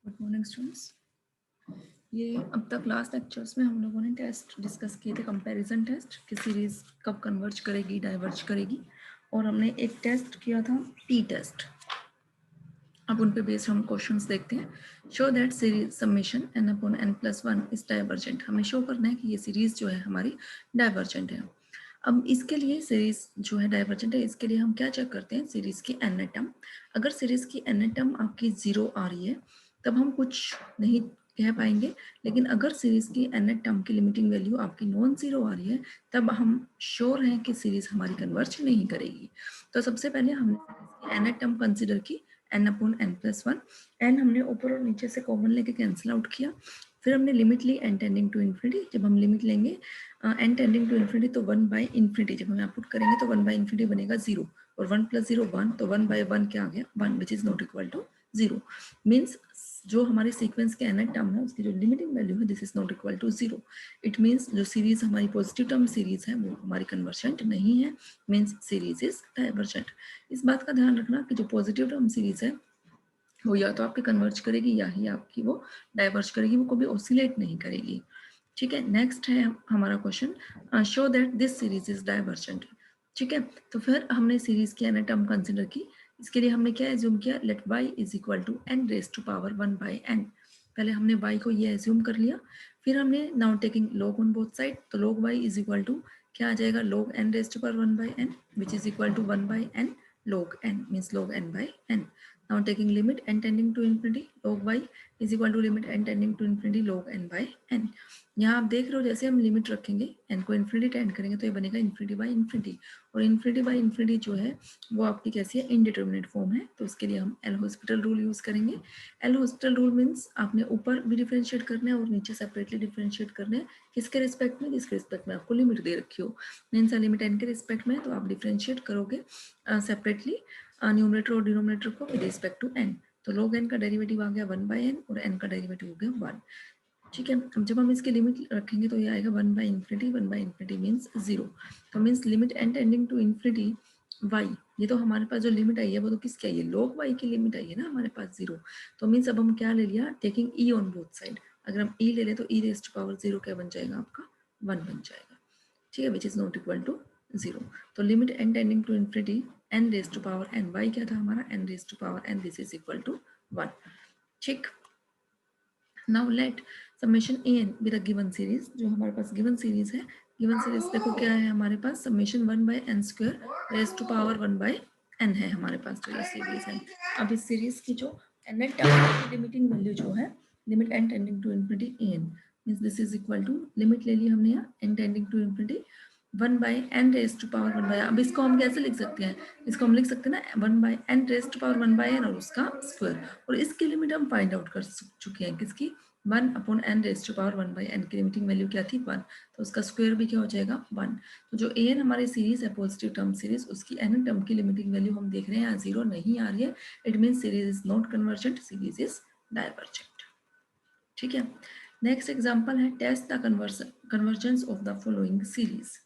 Good morning students. ये अब तक लास्ट लेक्चर्स में हम लोगों ने टेस्ट डिस्कस किए थे, कंपैरिजन टेस्ट कि सीरीज कब कन्वर्ज करेगी, डाइवर्ज करेगी, और हमने एक टेस्ट किया था टी टेस्ट। अब उन पे बेस्ड हम क्वेश्चंस देखते हैं। Show that series summation n upon n+1 is divergent. हमें शो करना है कि ये सीरीज जो है हमारी डाइवर्जेंट है। अब इसके लिए सीरीज जो है डाइवर्जेंट है, इसके लिए हम क्या चेक करते हैं, सीरीज की n टर्म। अगर सीरीज की n टर्म आपकी 0 आ रही है तब हम कुछ नहीं कह पाएंगे, लेकिन अगर सीरीज की n टर्म की लिमिटिंग वैल्यू आपकी नॉन जीरो आ रही है तब हम श्योर हैं कि सीरीज हमारी कन्वर्ज नहीं करेगी। तो सबसे पहले हमने n टर्म कंसिडर की, n अपॉन n+1। n हमने ऊपर और नीचे से कॉमन लेके कैंसिल आउट किया। फिर हमने लिमिट ली n टेंडिंग टू इन्फिनिटी। जब हम लिमिट लेंगे n टेंडिंग टू इन्फिनिटी तो 1/इन्फिनिटी, जब हम पुट करेंगे तो 1/इन्फिनिटी बनेगा 0, और 1 + 0 1, तो 1/1 क्या आ गया, 1, which is not equal to 0। Means जो हमारे सीक्वेंस के nth टर्म है उसकी जो लिमिटिंग वैल्यू है this is not equal to 0। It means जो सीरीज हमारी पॉजिटिव टर्म सीरीज है वो हमारी कन्वर्जेंट नहीं है, मीन्स सीरीज इज डाइवर्जेंट। इस बात का ध्यान रखना कि जो पॉजिटिव टर्म सीरीज है वो या तो आपकी कन्वर्ज करेगी या ही आपकी वो डाइवर्ज करेगी, वो कभी ऑसिलेट नहीं करेगी। ठीक है, नेक्स्ट है हमारा question, show that this series is divergent. ठीक है, तो फिर हमने सीरीज की n टर्म कंसिडर की। इसके लिए हमने क्या एज्यूम किया, let y is equal to n raise to power 1/n। पहले हमने y को ये एज्यूम कर लिया, फिर हमने now taking log on both side, तो log y is equal to क्या आ जाएगा, log n raise to power 1/n which is equal to 1/n log n, means log n/n। Now taking limit n tending to infinity, log y is equal to limit n tending to infinity log n/n। यहाँ आप देख रहे हो जैसे हम limit रखेंगे n को infinity tend करेंगे तो ये बनेगा इन्फिनिटी बाई इन्फिनिटी, और इन्फिनिटी बाई इन्फिनिटी जो है वो आपकी कैसी है, इनडिटर्मिनेट फॉर्म है। तो उसके लिए हम एल हॉस्पिटल रूल यूज करेंगे। एल हॉस्पिटल रूल मीन्स आपने ऊपर भी डिफरेंशिएट करना है और नीचे सेपरेटली डिफरेंशिएट करना है। किसके रिस्पेक्ट में, जिसके रिस्पेक्ट में आपको लिमिट दे रखी हो। मीन्स लिमिट n के रिस्पेक्ट में तो आप डिफरेंशिएट करोगे सेपरेटली न्यूमरेटर और डिनोमिनेटर को विद रिस्पेक्ट टू n। तो log n का डेरिवेटिव आ गया 1/n और n का डेरिवेटिव हो गया 1। ठीक है, अब जब हम इसकी लिमिट रखेंगे तो ये आएगा 1/इन्फिनिटी, 1/इन्फिनिटी मीन्स 0। तो means limit n tending to infinity y, ये तो हमारे पास जो लिमिट आई है वो तो किसकी आई है, log y की लिमिट आई है ना हमारे पास 0। तो मीन्स अब हम क्या ले लिया, taking e on both side. अगर हम e ले लें तो e रेज टू पावर 0 क्या बन जाएगा आपका, 1 बन जाएगा। ठीक है, which is not equal to 0। तो limit n tending to infinity n raise to power n, y क्या था हमारा, n raise to power n, this is equal to 1। ठीक, now let summation an with a given series. जो हमारे पास given series है, given series देखो क्या है हमारे पास, summation 1/n² raise to power 1/n है हमारे पास जो ये सीरीज है। अब इस सीरीज की जो n टर्म की लिमिटिंग वैल्यू जो है, limit n tending to infinity an means this is equal to, limit ले ली हमने यहाँ n tending to infinity 1/n raise to power 1/, अब इसको हम कैसे लिख सकते हैं, इसको हम लिख सकते हैं ना 1/n raise to power 1/n और उसका स्क्वायर, और इसकी लिमिट हम फाइंड आउट कर चुके हैं, किसकी, 1/n raise to power 1/n की लिमिटिंग वैल्यू क्या थी 1, तो उसका स्क्वायर भी क्या हो जाएगा 1। तो जो an हमारी सीरीज है पॉजिटिव टर्म सीरीज, उसकी n टर्म की लिमिटिंग वैल्यू हम देख रहे हैं यहाँ 0 नहीं आ रही है, it mean series is not convergent, series is divergent. ठीक है, नेक्स्ट एग्जांपल है test the convergence of the following series.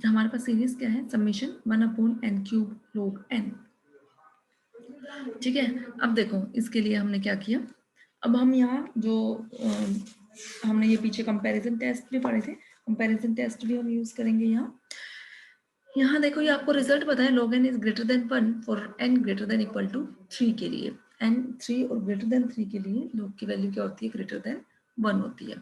हमारे पास सीरीज क्या है, समेशन 1/n³ log n। ठीक है, अब देखो इसके लिए हमने क्या किया, अब हम यहाँ जो हमने ये पीछे कंपैरिजन टेस्ट भी पढ़े थे, कंपैरिजन टेस्ट भी हम यूज करेंगे यहाँ। यहाँ देखो ये आपको रिजल्ट पता है, log n is greater than 1 for n greater than equal to 3 के लिए, n 3 और ग्रेटर देन 3 के लिए log की वैल्यू क्या होती है, ग्रेटर देन 1 होती है।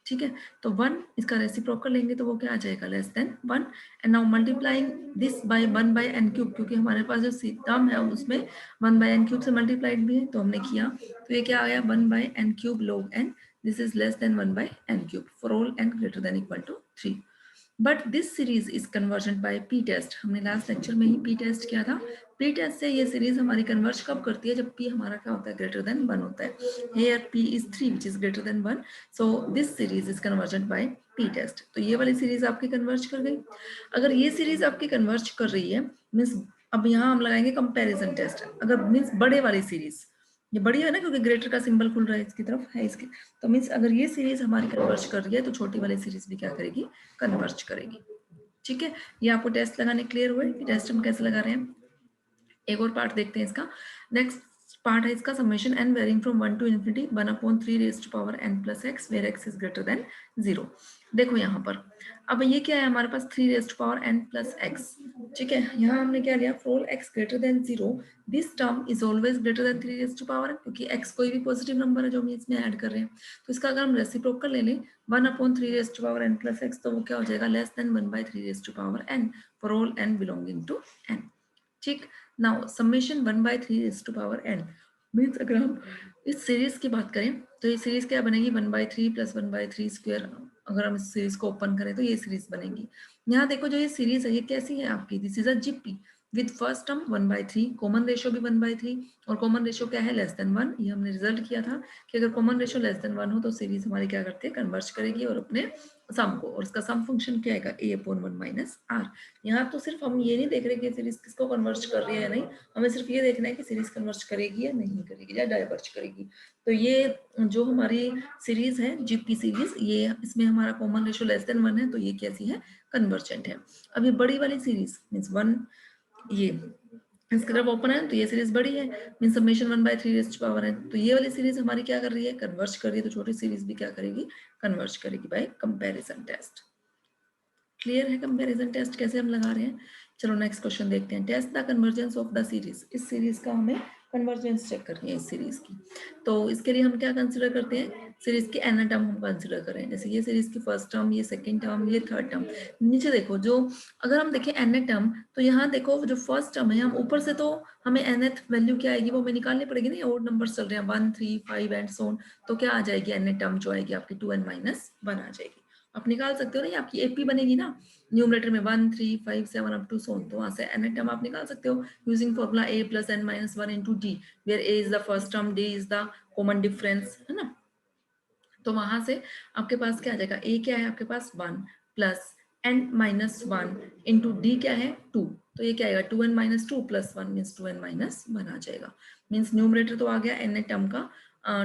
ठीक है, तो 1 इसका रेसिप्रोकल लेंगे तो वो क्या आ जाएगा, less then 1। And now multiplying this by 1/n³, क्योंकि हमारे पास जो टर्म है उसमें 1/n³ से मल्टीप्लाइड भी है, तो हमने किया तो ये क्या आ गया 1/n³ log n, this is less than 1/n³ for all n greater than equal to 3। But this series is convergent by P test. हमने लास्ट लेक्चर में ही पी टेस्ट किया था। पी टेस्ट से ये सीरीज हमारी कन्वर्ज कब करती है, जब पी हमारा क्या होता है, ग्रेटर देन 1 होता है। Here P is 3 which is greater than 1, so this series is convergent by P test. तो ये वाली सीरीज आपकी कन्वर्ज कर गई। अगर ये सीरीज आपकी कन्वर्ज कर रही है मीन्स, अब यहाँ हम लगाएंगे कंपेरिजन टेस्ट, अगर मीन्स बड़े वाली सीरीज, ये बड़ी है ना क्योंकि ग्रेटर का सिंबल खुल रहा है इसकी तरफ है इसके, तो मीन्स अगर ये सीरीज हमारी कन्वर्ज कर रही है तो छोटी वाली सीरीज भी क्या करेगी, कन्वर्ज करेगी। ठीक है, ये आपको टेस्ट लगाने क्लियर हुए कि टेस्ट हम कैसे लगा रहे हैं। एक और पार्ट देखते हैं इसका। नेक्स्ट पार्ट है इसका summation n varying from 1 to infinity 1/3 raise to power n plus x where x is greater than 0। देखो यहाँ पर अब ये क्या है हमारे पास 3 raise to power n plus x, ठीक है। यहाँ हमने क्या लिया for x greater than 0 this term is always greater than 3 raise to power n, क्योंकि x कोई भी पॉजिटिव नंबर है जो हम इसमें ऐड कर रहे हैं। तो इसका अगर हम रेसिप्रोकल ले लें 1/3 raise to power n plus x, तो वो क्या हो जाएगा less than 1/3 raise to power n for all n belonging to n, ठीक। Now summation 1/3 raise to power n means अगर हम इस सीरीज की बात करें तो ये सीरीज क्या बनेगी 1/3 प्लस 1/3 स्क्वायर। अगर हम इस सीरीज को ओपन करें तो ये सीरीज बनेगी। यहाँ देखो जो ये सीरीज है ये कैसी है आपकी, this is a GP with first term 1/3, common ratio भी 1/3 और कॉमन रेशियो क्या है लेस देन 1। ये हमने रिजल्ट किया था कि अगर कॉमन रेशियो लेस देन 1 हो तो सीरीज हमारी क्या करती है कन्वर्ज करेगी और अपने सम को, और इसका सम फंक्शन क्या आएगा a/1 माइनस r। यहाँ तो सिर्फ हम ये नहीं देख रहे कि सीरीज किसको कन्वर्ज कर रही है या नहीं, हमें सिर्फ ये देखना है कि सीरीज कन्वर्ज करेगी या नहीं करेगी या डाइवर्ज करेगी। तो ये जो हमारी सीरीज है जीपी सीरीज, ये इसमें हमारा कॉमन रेशियो लेस देन 1 है तो ये कैसी है कन्वर्जेंट है। अब ये बड़ी वाली सीरीज मीन्स 1, ये इसकी तरफ ओपन है तो ये सीरीज बड़ी है mean summation 1/3 raise to power n, तो ये वाली सीरीज हमारी क्या कर रही है कन्वर्ज कर रही है, तो छोटी सीरीज भी क्या करेगी कन्वर्ज करेगी बाय कंपैरिजन टेस्ट। क्लियर है कंपैरिजन टेस्ट कैसे हम लगा रहे हैं। चलो नेक्स्ट क्वेश्चन देखते हैं। Test the convergence of the series, इस सीरीज का हमें कन्वर्जेंस चेक करनी है इस सीरीज की। तो इसके लिए हम क्या कंसीडर करते हैं, सीरीज की एन टर्म हम कंसीडर करें, जैसे ये सीरीज की फर्स्ट टर्म, ये सेकंड टर्म, ये थर्ड टर्म। नीचे देखो जो अगर हम देखें एन टर्म तो यहाँ देखो जो फर्स्ट टर्म है हम ऊपर से तो हमें nth वैल्यू क्या आएगी वो हमें निकालनी पड़ेगी ना, ओड नंबर चल रहे हैं 1 3 5 एंड सो ऑन, तो क्या आ जाएगी एन टर्म जो आएगी आपकी 2n माइनस 1 आ जाएगी। आप निकाल सकते हो ना, ये आपकी एपी बनेगी ना न्यूमरेटर में 1 3 5 7 अप टू सो ऑन, तो वहां से n टर्म आप निकाल सकते हो using formula a plus n minus 1 into D, where a is the first term, d is the common difference, है ना। तो वहां से आपके पास क्या आ जाएगा, a क्या है आपके पास 1 plus n minus 1 into D क्या है 2, तो ये क्या आएगा 2n minus 2 plus 1 means 2n minus 1 आ जाएगा। मीन्स न्यूमरेटर तो आ गया n टर्म का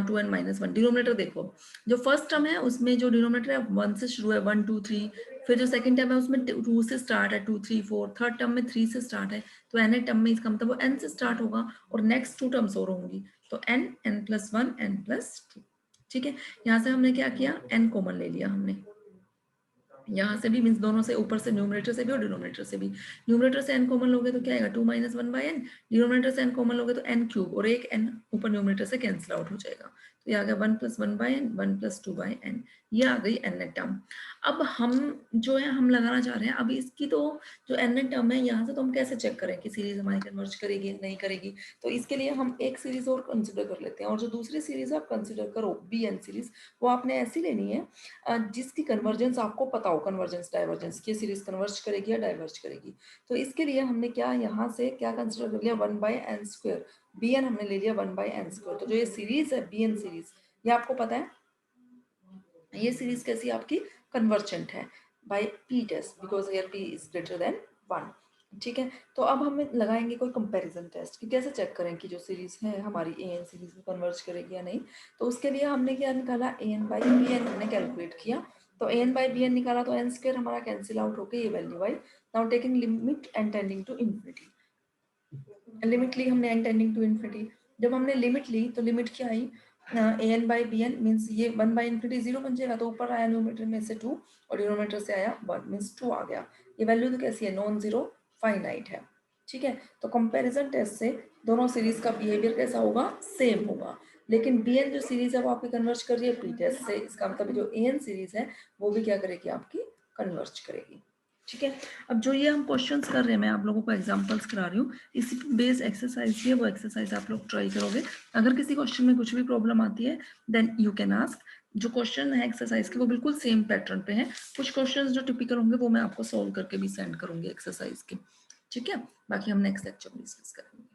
2n माइनस 1। डिनोमिनेटर देखो जो फर्स्ट टर्म है उसमें जो डिनोमिनेटर है 1 से शुरू है 1 2 3, फिर जो सेकंड टर्म है उसमें 2 से स्टार्ट है 2 3 4, थर्ड टर्म में 3 से स्टार्ट है, तो n टर्म में इसका मतलब वो n से स्टार्ट होगा और नेक्स्ट 2 टर्म्स और होंगी, तो n n plus 1 n plus 2, ठीक है। यहाँ से हमने क्या किया n कॉमन ले लिया हमने, यहाँ से भी मीन्स दोनों से, ऊपर से न्यूमरेटर से भी और डिनोमिनेटर से भी। न्यूमरेटर से n कॉमन लोगे तो क्या आएगा 2 माइनस 1 बाई n, डिनोमिनेटर से n कॉमन लोगे तो n क्यूब और एक n ऊपर न्यूमरेटर से कैंसिल आउट हो जाएगा, तो ये आ गया 1 plus 1 by n 1 plus 2 by n, ये आ गई n टर्म। अब हम जो है हम लगाना चाह रहे हैं अभी इसकी, तो जो n टर्म है यहाँ से तो हम कैसे चेक करें कि सीरीज हमारी कन्वर्ज करेगी नहीं करेगी, तो इसके लिए हम एक सीरीज और कंसिडर कर लेते हैं, और जो दूसरी सीरीज आप कंसिडर करो bn सीरीज, वो आपने ऐसी लेनी है जिसकी कन्वर्जेंस आपको पता हो, कन्वर्जेंस डाइवर्जेंस की सीरीज कन्वर्ज करेगी या डाइवर्ज करेगी। तो इसके लिए हमने क्या यहाँ से क्या कंसिडर कर लिया 1 by N square, B N हमने ले लिया 1 बाई एन स्क्वायर। तो जो ये सीरीज है बी एन सीरीज, ये आपको पता है ये सीरीज कैसी आपकी कन्वर्जेंट है by P test, because here P is greater than 1, ठीक है। तो अब हम लगाएंगे कोई कंपैरिजन टेस्ट कि कैसे चेक करें कि जो सीरीज है हमारी ए एन सीरीज में कन्वर्ज करेगी या नहीं। तो उसके लिए हमने क्या निकाला a n by b N हमने कैलकुलेट किया, तो a n by b n निकाला तो एन स्क्वायर हमारा कैंसिल आउट होकर ये वैल्यू आई। Now taking limit n tending to infinity, limit ली हमने एन टेंडिंग टू इन्फिनिटी, जब हमने लिमिट ली तो लिमिट क्या आई a n by b n means ये 1 बाई इन्फिनिटी 0 बन जाएगा, तो ऊपर आया न्यूमरेटर में से 2 और डिनोमिनेटर से आया 1 मीन्स 2 आ गया। ये वैल्यू तो कैसी है नॉन जीरो फाइनाइट है, ठीक है। तो कंपैरिजन टेस्ट से दोनों सीरीज का बिहेवियर कैसा होगा सेम होगा, लेकिन बी एन जो सीरीज है वो आपकी कन्वर्ज कर रही है पी टेस्ट से, इसका मतलब जो ए एन सीरीज है वो भी क्या करेगी आपकी कन्वर्ज करेगी, ठीक है। अब जो ये हम क्वेश्चंस कर रहे हैं मैं आप लोगों को एग्जांपल्स करा रही हूँ, इसी बेस एक्सरसाइज भी है, वो एक्सरसाइज आप लोग ट्राई करोगे। अगर किसी क्वेश्चन में कुछ भी प्रॉब्लम आती है देन यू कैन आस्क। जो क्वेश्चन है एक्सरसाइज के वो बिल्कुल सेम पैटर्न पे है, कुछ क्वेश्चंस जो टिपिकल होंगे वो मैं आपको सॉल्व करके भी सेंड करूंगी एक्सरसाइज के, ठीक है। बाकी हम नेक्स्ट लेक्चर में डिस्कस करेंगे।